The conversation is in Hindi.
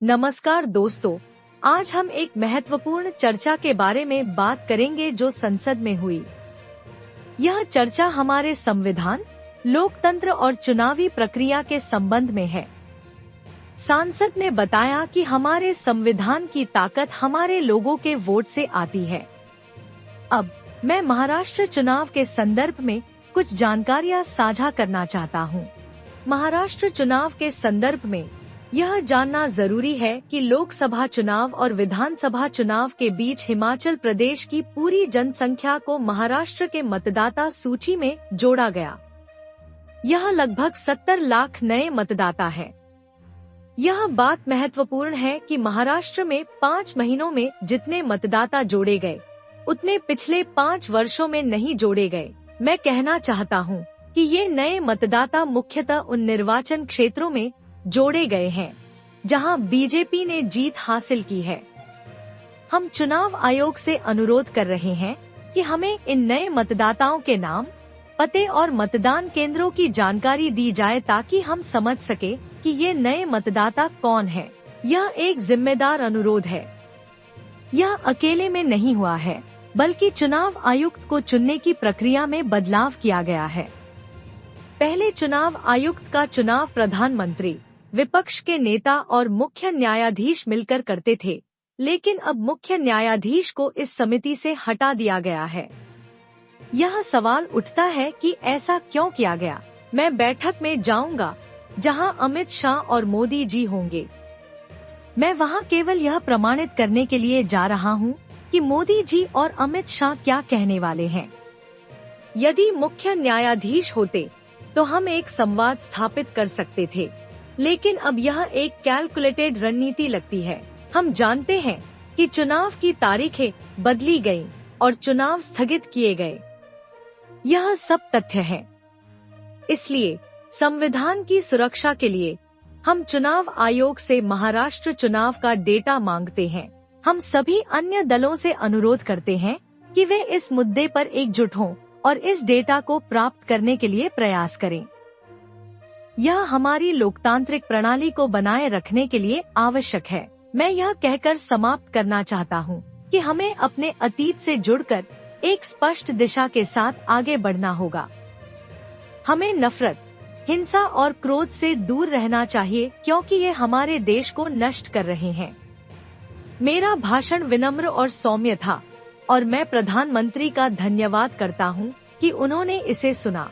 नमस्कार दोस्तों, आज हम एक महत्वपूर्ण चर्चा के बारे में बात करेंगे जो संसद में हुई। यह चर्चा हमारे संविधान, लोकतंत्र और चुनावी प्रक्रिया के संबंध में है। सांसद ने बताया कि हमारे संविधान की ताकत हमारे लोगों के वोट से आती है। अब मैं महाराष्ट्र चुनाव के संदर्भ में कुछ जानकारियां साझा करना चाहता हूं। महाराष्ट्र चुनाव के संदर्भ में यह जानना जरूरी है कि लोकसभा चुनाव और विधानसभा चुनाव के बीच हिमाचल प्रदेश की पूरी जनसंख्या को महाराष्ट्र के मतदाता सूची में जोड़ा गया। यह लगभग 70 लाख नए मतदाता है। यह बात महत्वपूर्ण है कि महाराष्ट्र में 5 महीनों में जितने मतदाता जोड़े गए, उतने पिछले 5 वर्षों में नहीं जोड़े गए। मैं कहना चाहता हूँ कि ये नए मतदाता मुख्यतः उन निर्वाचन क्षेत्रों में जोड़े गए हैं जहां बीजेपी ने जीत हासिल की है। हम चुनाव आयोग से अनुरोध कर रहे हैं कि हमें इन नए मतदाताओं के नाम, पते और मतदान केंद्रों की जानकारी दी जाए ताकि हम समझ सके कि ये नए मतदाता कौन हैं। यह एक जिम्मेदार अनुरोध है। यह अकेले में नहीं हुआ है, बल्कि चुनाव आयुक्त को चुनने की प्रक्रिया में बदलाव किया गया है। पहले चुनाव आयुक्त का चुनाव प्रधानमंत्री, विपक्ष के नेता और मुख्य न्यायाधीश मिलकर करते थे, लेकिन अब मुख्य न्यायाधीश को इस समिति से हटा दिया गया है। यह सवाल उठता है कि ऐसा क्यों किया गया। मैं बैठक में जाऊंगा जहां अमित शाह और मोदी जी होंगे। मैं वहां केवल यह प्रमाणित करने के लिए जा रहा हूं कि मोदी जी और अमित शाह क्या कहने वाले हैं। यदि मुख्य न्यायाधीश होते तो हम एक संवाद स्थापित कर सकते थे, लेकिन अब यह एक कैलकुलेटेड रणनीति लगती है। हम जानते हैं कि चुनाव की तारीखें बदली गईं और चुनाव स्थगित किए गए। यह सब तथ्य है। इसलिए संविधान की सुरक्षा के लिए हम चुनाव आयोग से महाराष्ट्र चुनाव का डेटा मांगते हैं। हम सभी अन्य दलों से अनुरोध करते हैं कि वे इस मुद्दे पर एकजुट हों और इस डेटा को प्राप्त करने के लिए प्रयास करें। यह हमारी लोकतांत्रिक प्रणाली को बनाए रखने के लिए आवश्यक है। मैं यह कहकर समाप्त करना चाहता हूँ कि हमें अपने अतीत से जुड़कर एक स्पष्ट दिशा के साथ आगे बढ़ना होगा। हमें नफरत, हिंसा और क्रोध से दूर रहना चाहिए, क्योंकि ये हमारे देश को नष्ट कर रहे हैं। मेरा भाषण विनम्र और सौम्य था और मैं प्रधानमंत्री का धन्यवाद करता हूँ कि उन्होंने इसे सुना।